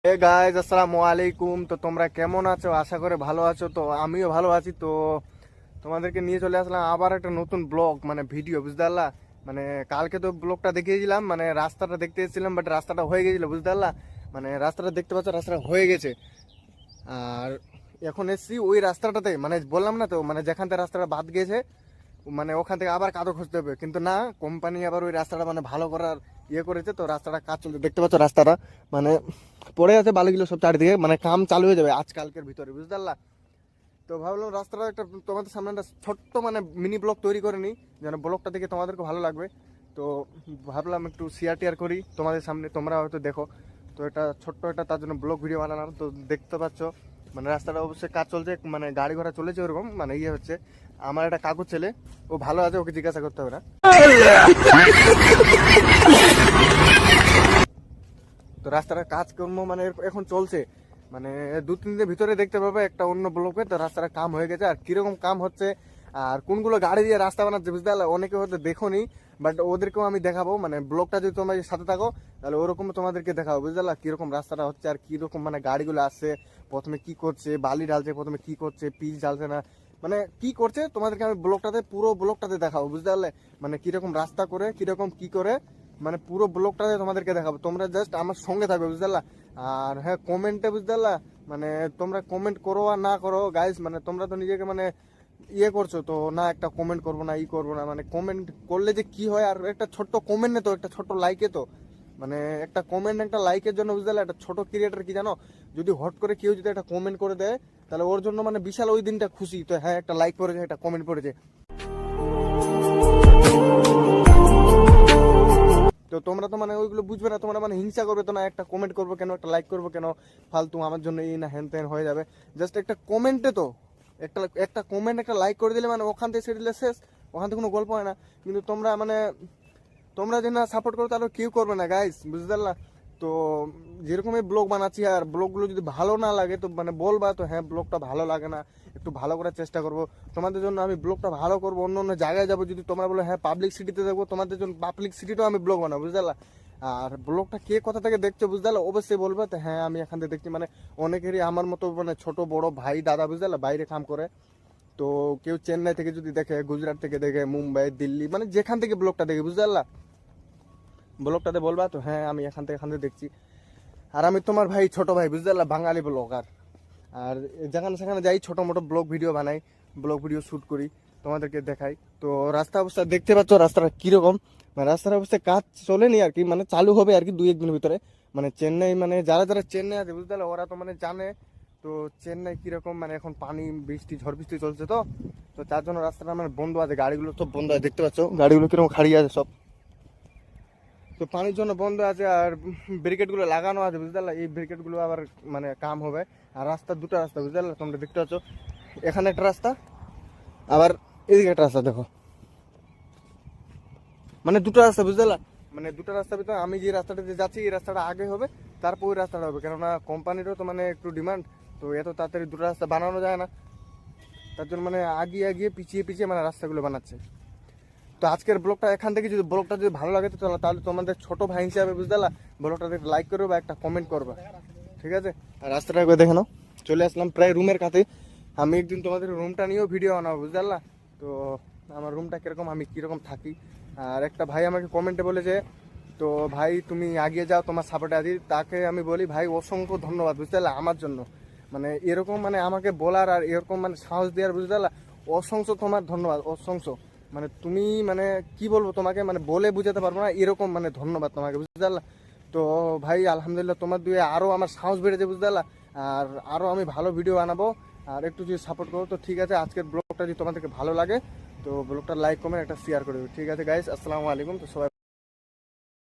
Hey guys, আসসালামু আলাইকুম। তো তোমরা কেমন আছো? আশা করে ভালো আছো। তো আমিও ভালো আছি। তো তোমাদেরকে নিয়ে চলে আসলাম আবার একটা নতুন ব্লগ, মানে ভিডিও, বুঝতে পারলা? মানে কালকে তো ব্লগটা দেখিয়েছিলাম, মানে রাস্তাটা দেখতে এসেছিলাম, বাট রাস্তাটা হয়ে গেছিল, বুঝতে পারলা? মানে রাস্তাটা দেখতে পাচ্ছ, রাস্তাটা হয়ে গেছে। আর এখন এসছি ওই রাস্তাটাতে, মানে বললাম না তো, মানে যেখান থেকে রাস্তাটা বাদ গেছে, মানে ওখান থেকে আবার কাদো খুঁজতে হবে। কিন্তু না, কোম্পানি আবার ওই রাস্তাটা মানে ভালো করার করেছে। তো রাস্তাটা কাজ চলছে, দেখতে পাচ্ছ রাস্তাটা মানে পড়ে আছে বালিগুলো সব চারিদিকে, মানে কাম চালু হয়ে যাবে আজকালকের ভিতরে, বুঝতে পারলা? তো ভাবলাম রাস্তাটা একটা তোমাদের সামনে একটা ছোট্ট মানে মিনি ব্লগ তৈরি করে নিই, যেন ব্লগটা দেখে তোমাদেরকে ভালো লাগবে। তো ভাবলাম একটু শেয়ার টিয়ার করি তোমাদের সামনে, তোমরা হয়তো দেখো। তো এটা ছোট্ট একটা তার জন্য ব্লগ ভিডিও বানালাম। তো দেখতে পাচ্ছ মানে রাস্তাটা অবশ্যই কাজ চলছে, মানে গাড়ি ঘোড়া চলেছে ওরকম, মানে হচ্ছে। আমার একটা কাকু ছেলে, ও ভালো আছে, ওকে জিজ্ঞাসা করতে হবে না। তো রাস্তার কাজকর্ম মানে এখন চলছে, মানে 2-3 দিনের ভিতরে দেখতে পাবে একটা অন্য ব্লকে। তো রাস্তার কাম হয়ে গেছে, আর কিরকম কাম হচ্ছে আর কোনগুলো গাড়ি দিয়ে রাস্তা বানাচ্ছে, বুঝতে পারলে? অনেকে হয়তো দেখোনি, বাট ওদেরকেও আমি দেখাবো। মানে ব্লগটা যদি তোমরা সাথে থাকো তাহলে ওরকম তোমাদেরকে দেখাবো, বুঝতে পারলা? কিরকম রাস্তাটা হচ্ছে আর কিরকম মানে গাড়িগুলো আসছে, প্রথমে কি করছে, বালি ঢালছে, প্রথমে কি করছে, পিচ ঢালছে না, মানে কি করছে তোমাদেরকে আমি ব্লগটাতে, পুরো ব্লগটাতে দেখাবো, বুঝতে পারলে? মানে কিরকম রাস্তা করে, কিরকম কি করে, মানে পুরো ব্লগটাতে তোমাদেরকে দেখাবো। তোমরা জাস্ট আমার সঙ্গে থাকবে, বুঝতে পারলা? আর হ্যাঁ, কমেন্টে, বুঝতে পারলা, মানে তোমরা কমেন্ট করো আর না করো গাইস, মানে তোমরা তো নিজেকে মানে করছো তো, না একটা কমেন্ট করবো না, করবো না, মানে কমেন্ট করলে যে কি হয়, আর একটা ছোট্ট কমেন্টে তো, একটা ছোট্ট লাইকে তো, মানে একটা কমেন্ট একটা লাইকের জন্য, বুঝতে পারলে? একটা ছোট ক্রিয়েটার কি জানো, যদি হট করে কেউ যদি একটা কমেন্ট করে দেয়, তাহলে ওর জন্য মানে বিশাল ওই দিনটা খুশি। তো হ্যাঁ, একটা লাইক করেছে, একটা কমেন্ট করেছে। তো তোমরা তো মানে ওইগুলো বুঝবে না, তোমরা মানে হিংসা করবে তো, না একটা কমেন্ট করবো কেন, একটা লাইক করবো কেন, ফালতু আমার জন্য এই না হ্যান ত্যান হয়ে যাবে। জাস্ট একটা কমেন্টে তো, একটা একটা কমেন্ট একটা লাইক করে দিলে মানে ওখান থেকে সেটা শেষ, ওখান থেকে কোনো গল্প হয় না। কিন্তু তোমরা মানে তোমরা যদি না সাপোর্ট করো তাহলে কেউ করবে না গাইস, বুঝতে পারলা? তো যেরকম এই ব্লগ বানাচ্ছি, আর ব্লগগুলো যদি ভালো না লাগে তো মানে বলবা তো, হ্যাঁ ব্লগটা ভালো লাগে না, একটু ভালো করার চেষ্টা করব তোমাদের জন্য। আমি ব্লগটা ভালো করবো, অন্য অন্য জায়গায় যাবো। যদি তোমরা বলো হ্যাঁ পাবলিক সিটিতে দেখবো, তোমাদের জন্য পাবলিক সিটিতেও আমি ব্লগ বানাবো, বুঝতে পারলা? আর ব্লগটা কে কোথা থেকে দেখছো, বুঝতে পারলা? অবশ্যই বলবে তো, হ্যাঁ আমি এখান থেকে দেখছি। মানে অনেকেরই আমার মতো মানে ছোট বড় ভাই দাদা, বুঝতে পারলা, বাইরে কাম করে। তো কেউ চেন্নাই থেকে যদি দেখে, গুজরাট থেকে দেখে, মুম্বাই, দিল্লি, মানে যেখান থেকে ব্লগটা দেখে, বুঝতে পারলা, ব্লগটাতে বলবা তো, হ্যাঁ আমি এখান থেকে দেখছি। আর আমি তোমার ভাই, ছোট ভাই, বুঝতে পারলা, বাঙালি ব্লগার। আর যেখানে সেখানে যাই, ছোট মোটো ব্লগ ভিডিও বানাই, ব্লগ ভিডিও শ্যুট করি, তোমাদেরকে দেখাই। তো রাস্তা অবস্থা দেখতে পাচ্ছ রাস্তাটা কিরকম, মানে রাস্তার অবস্থায় কাজ চলেনি আর কি, মানে চালু হবে আর কি 2-1 দিনের ভিতরে। মানে চেন্নাই, মানে যারা যারা চেন্নাই আছে, বুঝতে পারলে, ওরা তো মানে জানে। তো চেন্নাই কিরকম, মানে এখন পানি, বৃষ্টি, ঝড় বৃষ্টি চলছে। তো তো তার জন্য রাস্তাটা মানে বন্ধ আছে, গাড়িগুলো সব বন্ধ আছে, দেখতে পাচ্ছ গাড়িগুলো কিরকম খাড়িয়ে আছে সব। তো পানির জন্য বন্ধ আছে, আর ব্রিকেট গুলো লাগানো আছে, বুঝতে পারলা? এই ব্রিকেট গুলো আবার মানে কাম হবে। আর রাস্তা, দুটো রাস্তা, বুঝতে পারলা, তোমরা দেখতে পাচ্ছ, এখানে একটা রাস্তা, আবার এদিকে একটা রাস্তা, দেখো, মানে দুটো রাস্তা, বুঝতে পারলা? মানে দুটো রাস্তার ভিতরে আমি যে রাস্তাটাতে যাচ্ছি, এই রাস্তাটা আগে হবে, তারপর ওই রাস্তাটা হবে, কেননা কোম্পানিরও তো মানে একটু ডিমান্ড। তো এত তাড়াতাড়ি দুটো রাস্তা বানানো যায় না, তার জন্য মানে আগিয়ে আগিয়ে পিছিয়ে পিছিয়ে মানে রাস্তাগুলো বানাচ্ছে। তো আজকের ব্লগটা এখান থেকে, যদি ব্লগটা যদি ভালো লাগে তো তাহলে তোমাদের ছোট ভাই হিসাবে, বুঝতে পারলা, ব্লগটাতে লাইক করবে বা একটা কমেন্ট করবে, ঠিক আছে? আর রাস্তাটা একবার দেখে নাও। চলে আসলাম প্রায় রুমের কাছে। আমি একদিন তোমাদের রুমটা নিয়েও ভিডিও বানাবো, বুঝতে পারলা? তো আমার রুমটা কিরকম, আমি কিরকম থাকি। আর একটা ভাই আমাকে কমেন্টে বলেছে, তো ভাই তুমি আগিয়ে যাও, তোমার সাপোর্টে আছি। তাকে আমি বলি, ভাই অসংখ্য ধন্যবাদ, বুঝতে পারলা, আমার জন্য মানে এরকম মানে আমাকে বলার আর এরকম মানে সাহস দেওয়ার, বুঝতে পারলা? অসংখ্য তোমার ধন্যবাদ, অসংখ্য। মানে তুমি মানে কি বলবো তোমাকে, মানে বলে বুঝাতে পারবো না, এরকম মানে ধন্যবাদ তোমাকে, বুঝতে পারলা? তো ভাই আলহামদুলিল্লাহ, তোমার দিয়ে আরও আমার সাহস বেড়েছে, বুঝতে পারলা? আর আরও আমি ভালো ভিডিও বানাবো। আর একটু যদি সাপোর্ট করো তো ঠিক আছে। আজকের ব্লগটা যদি তোমাদেরকে ভালো লাগে তো ব্লগটা লাইক কমেন্ট একটা শেয়ার করে দেবে, ঠিক আছে গাইস? আসসালামু আলাইকুম। তো সবাই